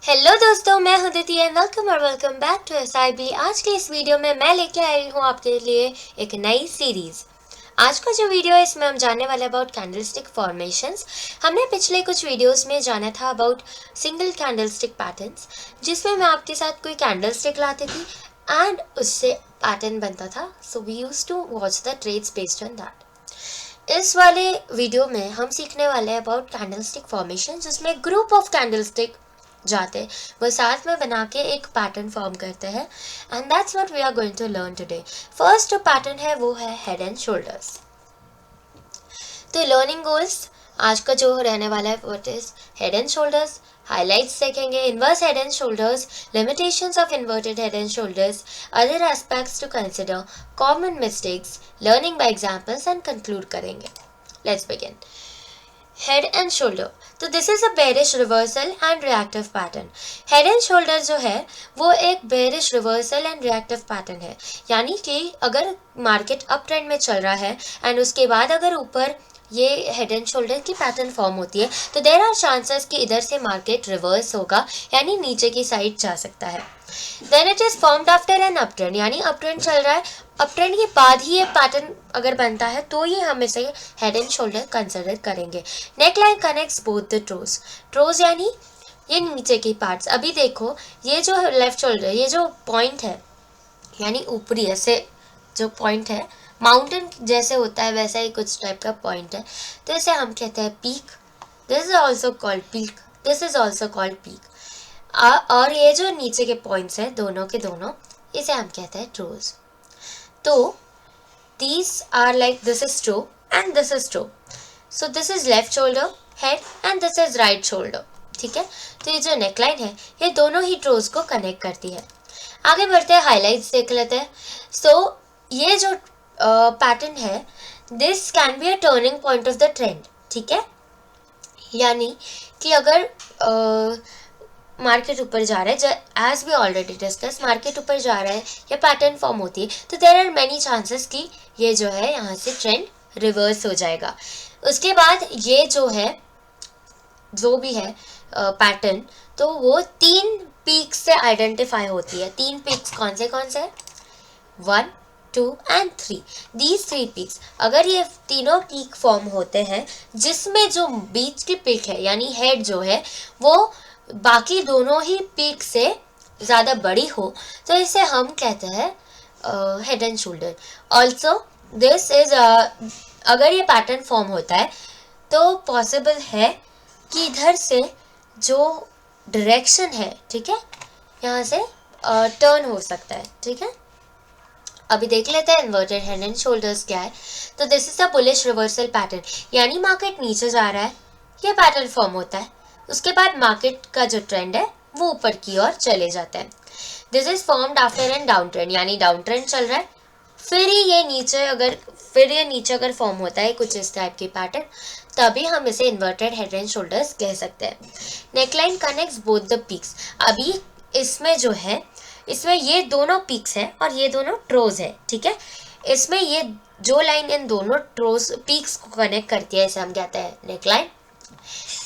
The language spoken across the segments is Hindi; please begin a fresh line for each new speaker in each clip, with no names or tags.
हेलो दोस्तों, मैं हूं Diti and welcome back to SIB। आज के इस वीडियो में मैं लेके आई हूं आपके लिए एक नई सीरीज। आज का जो वीडियो है इसमें हम जानने वाले अबाउट कैंडलस्टिक फॉर्मेशंस। हमने पिछले कुछ वीडियोस में जाना था अबाउट सिंगल कैंडलस्टिक पैटर्न्स, जिसमें मैं आपके साथ कोई कैंडलस्टिक लाती थी एंड उससे पैटर्न बनता था। So we used to watch the trades based on that. इस वाले वीडियो में हम सीखने वाले हैं अबाउट कैंडलस्टिक फॉर्मेशन, जिसमें ग्रुप ऑफ कैंडलस्टिक जाते वो साथ में बना के एक पैटर्न फॉर्म करते हैं and that's what we are going to learn today. First जो पैटर्न है वो है हेड एंड शोल्डर्स। तो लर्निंग गोल्स आज का जो रहने वाला है what is head and shoulders, highlights देखेंगे, inverse head and shoulders, limitations of inverted head and shoulders, other aspects to consider, common mistakes, learning by examples and conclude करेंगे। Let's begin. Head and shoulder, तो this is a bearish reversal and reactive pattern. Head and shoulder जो है वो एक bearish reversal and reactive pattern है, यानी कि अगर मार्केट अप ट्रेंड में चल रहा है एंड उसके बाद अगर ऊपर ये हेड एंड शोल्डर की पैटर्न फॉर्म होती है तो देयर आर चांसेस कि इधर से मार्केट रिवर्स होगा, यानी नीचे की साइड जा सकता है। Then it is formed after an up trend, यानी अप ट्रेंड चल रहा है, अप ट्रेंड के बाद ही ये पैटर्न अगर बनता है तो ये हम इसे हेड एंड शोल्डर कंसिडर करेंगे। Neck line connects both the toes, toes यानी ये नीचे की पार्ट्स। अभी देखो ये जो है लेफ्ट शोल्डर, ये जो पॉइंट है यानी ऊपरी ऐसे जो पॉइंट है माउंटेन जैसे होता है वैसा ही कुछ टाइप का पॉइंट है, तो इसे हम कहते हैं peak. This is also called peak, this is also called peak. और ये जो नीचे के पॉइंट्स हैं दोनों के दोनों, इसे हम कहते हैं टोज। तो these are like this is toe and this is toe. So this is left shoulder head and this is right shoulder. ठीक है, तो ये जो नेकलाइन है ये दोनों ही टोज को कनेक्ट करती है। आगे बढ़ते हैं, हाइलाइट्स देख लेते हैं। सो ये जो पैटर्न है this can be a turning point of the trend. ठीक है, यानी कि अगर मार्केट ऊपर जा रहा है, as we already discuss, market ऊपर जा रहा है या पैटर्न फॉर्म होती है तो देयर आर मेनी चांसेस कि ये जो है यहाँ से ट्रेंड रिवर्स हो जाएगा। उसके बाद ये जो है जो भी है पैटर्न, तो वो 3 पीक्स से आइडेंटिफाई होती है। 3 पीक्स कौन से 1, 2 एंड 3। दीज 3 पीक्स, अगर ये तीनों पीक फॉर्म होते हैं जिसमें जो बीच की पीक है यानी हेड जो है वो बाकी दोनों ही पीक से ज़्यादा बड़ी हो तो इसे हम कहते हैं head and shoulder. Also this is अगर ये पैटर्न फॉर्म होता है तो पॉसिबल है कि इधर से जो डायरेक्शन है, ठीक है, यहाँ से टर्न हो सकता है। ठीक है, अभी देख लेते हैं इन्वर्टेड हेड एंड शोल्डर्स क्या है। तो this is a bullish reversal pattern, यानी मार्केट नीचे जा रहा है, ये पैटर्न फॉर्म होता है, उसके बाद मार्केट का जो ट्रेंड है वो ऊपर की ओर चले जाता है। This is formed after an down trend, यानी डाउन ट्रेंड चल रहा है, फिर ये नीचे अगर फॉर्म होता है कुछ इस टाइप की पैटर्न, तभी हम इसे इन्वर्टेड हेड एंड शोल्डर्स कह सकते हैं। Neckline connects both the peaks, अभी इसमें जो है इसमें ये दोनों पीक्स हैं और ये दोनों ट्रोज है। ठीक है, इसमें ये जो लाइन इन दोनों ट्रोज पीक्स को कनेक्ट करती है इसे हम कहते हैं नेकलाइन।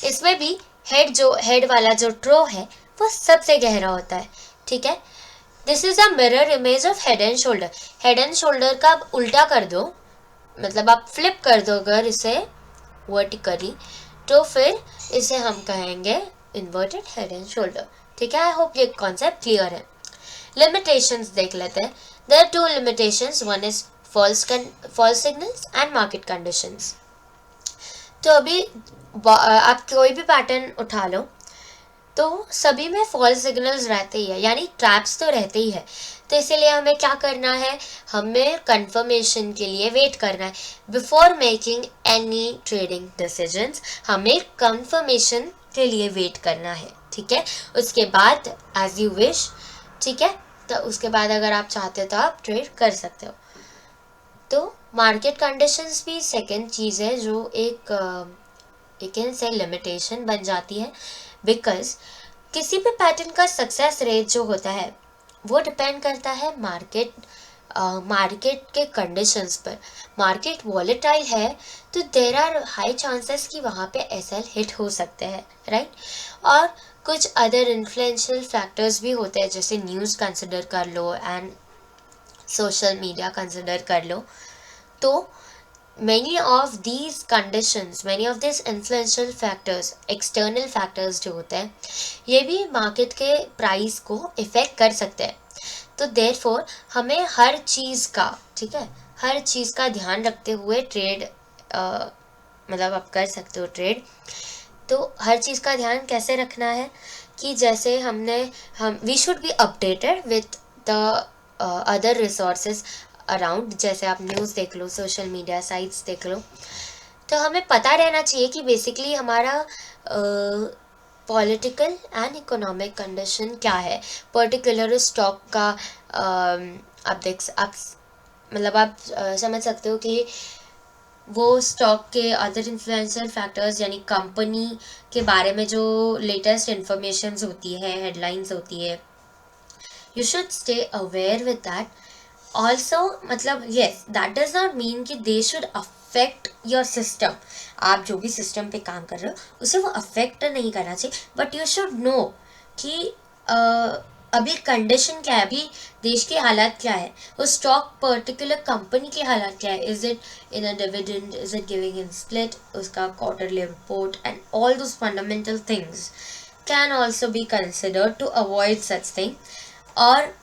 इसमें भी हेड वाला जो ट्रो है वो सबसे गहरा होता है। ठीक है, this is a mirror image of head and shoulder. Head and shoulder का आप उल्टा कर दो, मतलब आप फ्लिप कर दो अगर इसे वर्टिकली, तो फिर इसे हम कहेंगे इन्वर्टेड हेड एंड शोल्डर। ठीक है, आई होप ये कॉन्सेप्ट क्लियर है। लिमिटेशंस देख लेते हैं। There are 2 limitations, one is false signals and market conditions. तो अभी आप कोई भी पैटर्न उठा लो तो सभी में फॉल्स सिग्नल्स रहते ही है, यानी ट्रैप्स तो रहते ही है। तो इसीलिए हमें क्या करना है, हमें कंफर्मेशन के लिए वेट करना है। Before making any trading decisions हमें कंफर्मेशन के लिए वेट करना है। ठीक है, उसके बाद एज यू विश, ठीक है, तो उसके बाद अगर आप चाहते हो तो आप ट्रेड कर सकते हो। तो मार्केट कंडीशंस भी सेकंड चीज़ है जो एक से लिमिटेशन बन जाती है, बिकॉज किसी भी पैटर्न का सक्सेस रेट जो होता है वो डिपेंड करता है मार्केट के कंडीशंस पर। मार्केट वॉलेटाइल है तो देर आर हाई चांसेस कि वहाँ पे SL हिट हो सकते हैं, राइट। और कुछ अदर इन्फ्लुएंशियल फैक्टर्स भी होते हैं, जैसे न्यूज़ कंसिडर कर लो एंड सोशल मीडिया कंसिडर कर लो। तो many of these influential factors, external factors जो होते हैं, ये भी मार्केट के प्राइस को इफ़ेक्ट कर सकते हैं। तो देयरफॉर हमें हर चीज़ का, ठीक है, हर चीज़ का ध्यान रखते हुए ट्रेड, मतलब आप कर सकते हो ट्रेड। तो हर चीज़ का ध्यान कैसे रखना है कि जैसे हम we should be updated with the other resources around. जैसे आप न्यूज़ देख लो, सोशल मीडिया साइट्स देख लो, तो हमें पता रहना चाहिए कि बेसिकली हमारा पॉलिटिकल एंड इकोनॉमिक कंडीशन क्या है, पर्टिकुलर स्टॉक का। आप मतलब आप समझ सकते हो कि वो स्टॉक के अदर इन्फ्लुएंशियल फैक्टर्स, यानी कंपनी के बारे में जो लेटेस्ट इंफॉर्मेशन होती है, हेडलाइंस होती है, you should stay aware with that also. मतलब yes, that does not mean कि they should affect your system. आप जो भी सिस्टम पे काम कर रहे हो उसे वो अफेक्ट नहीं करना चाहिए, बट यू शुड नो कि अभी कंडीशन क्या है, अभी देश की हालात क्या है, वो स्टॉक पर्टिकुलर कंपनी की हालात क्या है, is it in a dividend, is it giving in split, उसका quarterly report and all those fundamental things can also be considered to avoid such thing. और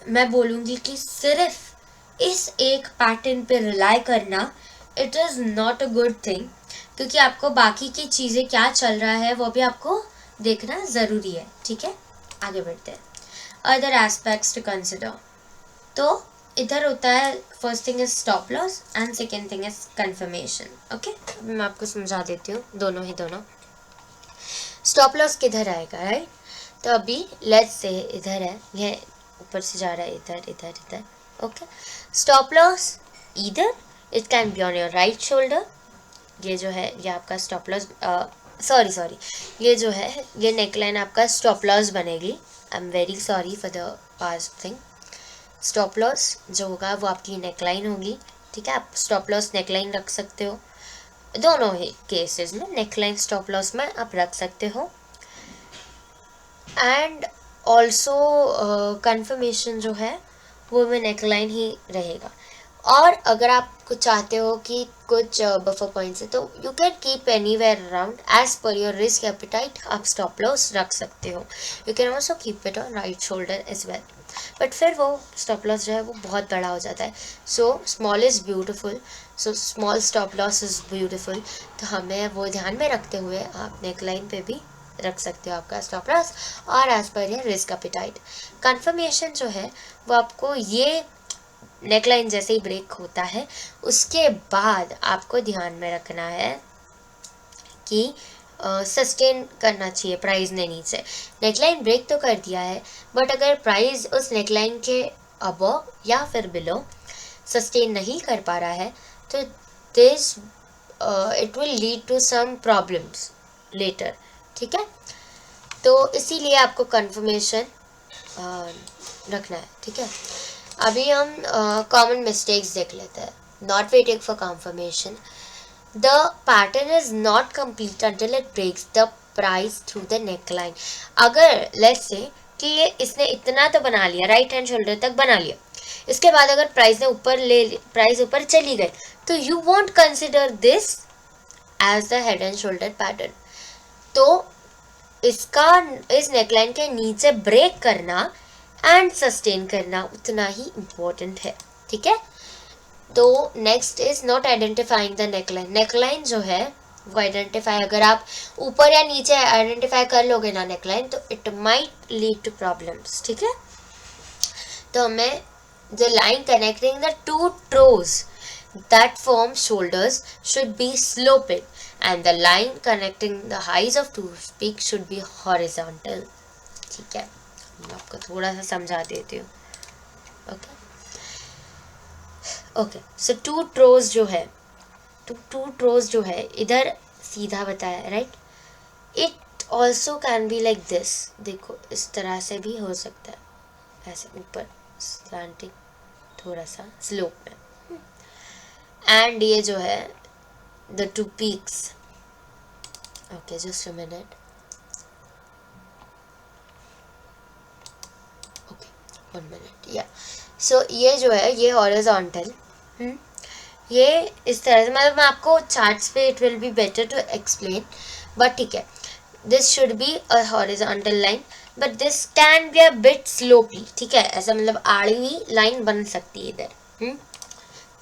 मैं बोलूँगी कि सिर्फ इस एक पैटर्न पे रिलाई करना, it is not a good thing, क्योंकि आपको बाकी की चीज़ें क्या चल रहा है वो भी आपको देखना ज़रूरी है। ठीक है, आगे बढ़ते हैं। अदर एस्पेक्ट्स टू कंसिडर, तो इधर होता है, first thing is stop loss and second thing is confirmation. Okay, मैं आपको समझा देती हूँ दोनों। स्टॉप लॉस किधर आएगा, राइट? तो अभी लेट्स से इधर है, ये ऊपर से जा रहा है, इधर इधर इधर। ओके, स्टॉप लॉस इधर, it can be on your right shoulder. ये जो है ये आपका स्टॉप लॉस, सॉरी, ये जो है ये नेकलाइन आपका स्टॉप लॉस बनेगी। I am very sorry for the past thing. Stop loss जो होगा वो आपकी नेकलाइन होगी। ठीक है, आप स्टॉप लॉस नेकलाइन रख सकते हो, दोनों ही केसेस में नेकलाइन स्टॉप लॉस में आप रख सकते हो। एंड ऑल्सो कंफर्मेशन जो है वो में नेकलाइन ही रहेगा। और अगर आप कुछ चाहते हो कि कुछ बफर पॉइंट्स है, तो you can keep anywhere around as per your risk appetite, आप स्टॉप लॉस रख सकते हो। You can also keep it on right shoulder as well, but फिर वो स्टॉप लॉस जो है वो बहुत बड़ा हो जाता है। So small is beautiful, so small stop loss is beautiful. तो हमें वो ध्यान में रखते हुए आप नेकलाइन पे भी रख सकते हो आपका स्टॉप लॉस, और as per your risk appetite. Confirmation जो है वो आपको ये नेकलाइन जैसे ही ब्रेक होता है उसके बाद आपको ध्यान में रखना है कि सस्टेन करना चाहिए प्राइस ने नीचे। नेकलाइन ब्रेक तो कर दिया है, बट अगर प्राइस उस नेकलाइन के अबव या फिर बिलो सस्टेन नहीं कर पा रहा है, तो this it will lead to some problems later. ठीक है, तो इसीलिए आपको कंफर्मेशन रखना है। ठीक है, अभी हम कॉमन मिस्टेक्स देख लेते हैं। Not waiting for confirmation, the pattern is not complete until it breaks the price through the neckline. अगर लेट्स से कि ये इसने इतना तो बना लिया, राइट हैंड शोल्डर तक बना लिया, इसके बाद अगर प्राइस ऊपर चली गई, तो you won't consider this as the head and shoulder pattern. तो इसका इस नेकलाइन के नीचे ब्रेक करना एंड सस्टेन करना उतना ही इम्पोर्टेंट है। ठीक है, तो next is not identifying the neckline. Neckline जो है वो आइडेंटिफाई, अगर आप ऊपर या नीचे आइडेंटिफाई कर लोगे ना नेकलाइन, तो it might lead to problems. ठीक है, तो हमें the line connecting the two toes that form shoulders should be sloping, and the line connecting the highs of two peaks should be horizontal. ठीक है, मैं आपको थोड़ा सा समझा देती हूँ। Okay okay, so two tops जो है इधर सीधा बताया, right? It also can be like this, देखो इस तरह से भी हो सकता है, ऐसे ऊपर स्लैंटिंग थोड़ा सा स्लोप में। एंड ये जो है the two peaks, okay just a minute, 1 minute या सो ये जो है ये हॉरिजॉन्टल, ये इस तरह से, मतलब मैं आपको चार्ट्स पे it will be better to explain, but ठीक है, this should be a horizontal line but this can be a bit sloppy, ठीक है, ऐसा मतलब आड़ी हुई लाइन बन सकती है इधर।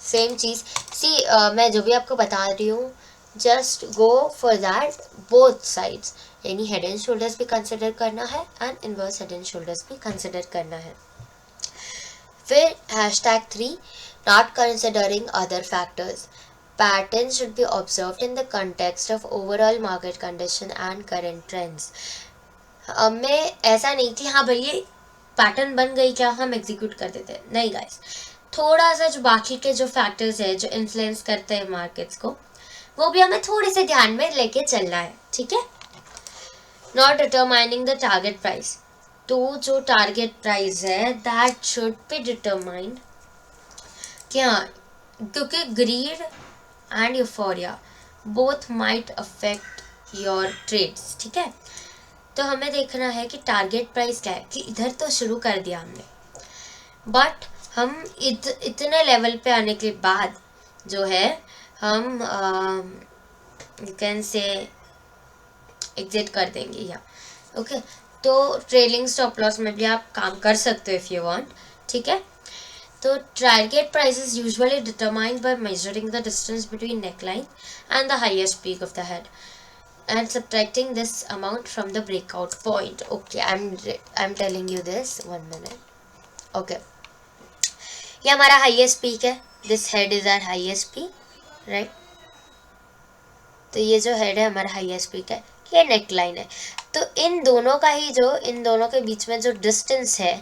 सेम चीज़ सी मैं जो भी आपको बता रही हूँ, just go for that both sides, यानी हेड एंड शोल्डर्स भी कंसिडर करना है and inverse head and shoulders भी कंसिडर करना है। फिर #3 not considering other factors. Patterns should be observed in the context of overall market condition and current trends. अब मैं ऐसा नहीं कि हाँ भाई ये पैटर्न बन गई क्या हम एग्जीक्यूट कर देते हैं, नहीं गाइस, थोड़ा सा जो बाकी के जो फैक्टर्स है जो इन्फ्लुएंस करते हैं मार्केट्स को, वो भी हमें थोड़े से ध्यान में लेके चलना है, ठीक है। Not determining the target price, तो जो टारगेट प्राइस है दैट शुड बी डिटरमाइंड क्या, क्योंकि greed and euphoria both might affect your trades, ठीक है। तो हमें देखना है कि टारगेट प्राइस क्या है, कि इधर तो शुरू कर दिया हमने, बट हम इतने लेवल पे आने के बाद जो है हम यू कैन से एग्जिट कर देंगे या ओके। तो ट्रेलिंग स्टॉप लॉस में भी आप काम कर सकते हो इफ़ यू वांट, ठीक है। तो target price is usually determined by measuring the distance between neckline and the highest peak of the head and subtracting this amount from the breakout point. Okay, I'm telling you this, 1 minute. Okay, ये हमारा हाईएस्ट पीक है, this head is our highest peak, right. तो ये जो हेड है हमारा हाईएस्ट पीक है, ये नेक लाइन है। तो इन दोनों का ही जो, इन दोनों के बीच में जो डिस्टेंस है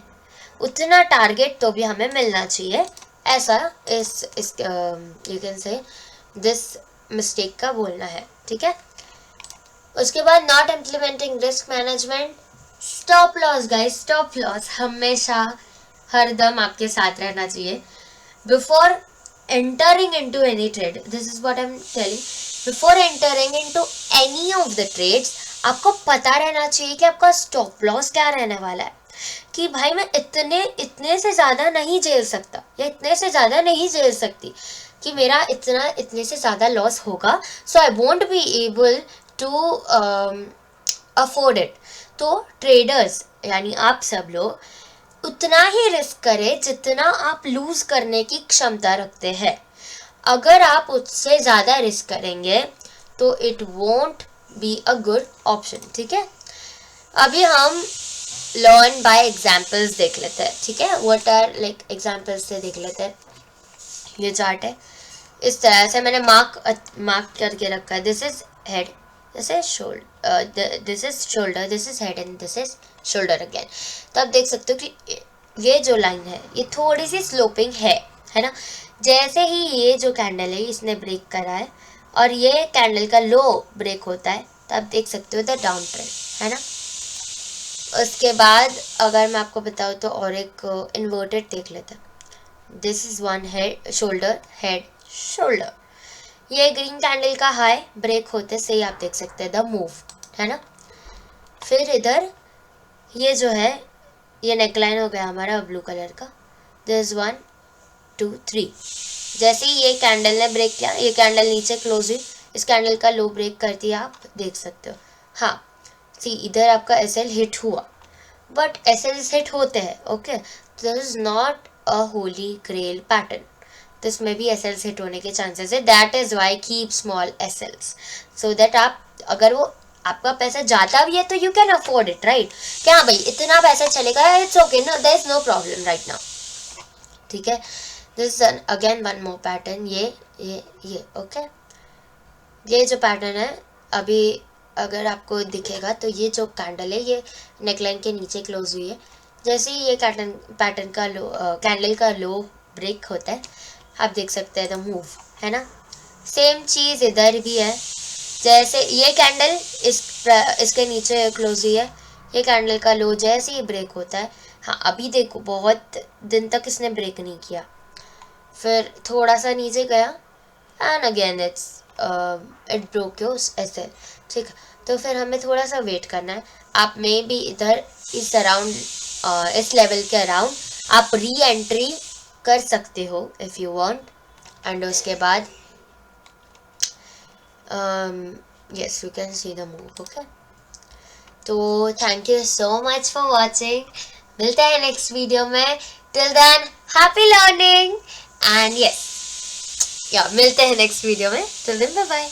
उतना टारगेट तो भी हमें मिलना चाहिए, ऐसा इस you can say this mistake का बोलना है, ठीक है। उसके बाद not implementing risk management, stop loss guys, stop loss हमेशा हरदम आपके साथ रहना चाहिए before entering into any trade. This is what I am telling, before entering into any of the trades आपको पता रहना चाहिए कि आपका स्टॉप लॉस क्या रहने वाला है, कि भाई मैं इतने से ज़्यादा नहीं झेल सकता या इतने से ज़्यादा नहीं झेल सकती कि मेरा इतने से ज़्यादा लॉस होगा, so I won't be able to afford it. तो ट्रेडर्स यानी आप सब लोग उतना ही रिस्क करें जितना आप लूज करने की क्षमता रखते हैं। अगर आप उससे ज़्यादा रिस्क करेंगे तो it won't be a good option, ठीक है। अभी हम लर्न बाय एग्जाम्पल्स देख लेते हैं, ठीक है। व्हाट आर लाइक एग्जाम्पल्स से देख लेते हैं। ये चार्ट है, इस तरह से मैंने मार्क करके रखा है, this is head, this is shoulder, this is shoulder, this is head and this is shoulder again. तो आप देख सकते हो कि ये जो लाइन है ये थोड़ी सी स्लोपिंग है ना। जैसे ही ये जो कैंडल है इसने ब्रेक करा है और ये कैंडल का लो ब्रेक होता है, तो आप देख सकते हो द डाउन ट्रेंड, है ना। उसके बाद अगर मैं आपको बताऊँ तो और एक इन्वर्टेड देख लेते हैं। This is one head head shoulder, ये ग्रीन कैंडल का हाई ब्रेक होते से ही आप देख सकते हैं द मूव, है ना। फिर इधर ये जो है ये नेकलाइन हो गया हमारा ब्लू कलर का, दिस 1 2 3। जैसे ही ये कैंडल ने ब्रेक किया, ये कैंडल नीचे क्लोज हुई, इस कैंडल का लो ब्रेक कर दिया, आप देख सकते हो। हाँ सी इधर आपका एसएल हिट हुआ, बट एसएल हिट होते हैं, okay. This is not a holy grail pattern, this में भी एसएल्स हिट होने के चांसेस है। That is why keep small SLs, so that आप अगर वो आपका पैसा जाता भी है तो you can afford it, right. क्या भाई इतना पैसा चलेगा, it's okay, no there is no problem right now, ठीक है। This again one more pattern, ये ओके। ये जो पैटर्न है अभी अगर आपको दिखेगा तो ये जो कैंडल है ये नेकलाइन के नीचे क्लोज हुई है। जैसे ही ये पैटर्न का लो कैंडल का लो ब्रेक होता है, आप देख सकते हैं द मूव, है ना। सेम चीज़ इधर भी है, जैसे ये कैंडल इसके नीचे क्लोज हुई है, ये कैंडल का लो जैसे ही ब्रेक होता है, हाँ अभी देखो बहुत दिन तक इसने ब्रेक नहीं किया, फिर थोड़ा सा नीचे गया and again it broke your SL, ठीक है। तो फिर हमें थोड़ा सा वेट करना है। आप मे भी इधर इस अराउंड इस लेवल के अराउंड आप री एंट्री कर सकते हो इफ़ यू वांट, एंड उसके बाद yes you can see the move. Okay, तो thank you so much for watching, मिलते हैं नेक्स्ट वीडियो में। Till then happy learning and yes या मिलते हैं नेक्स्ट वीडियो में। Till then bye bye.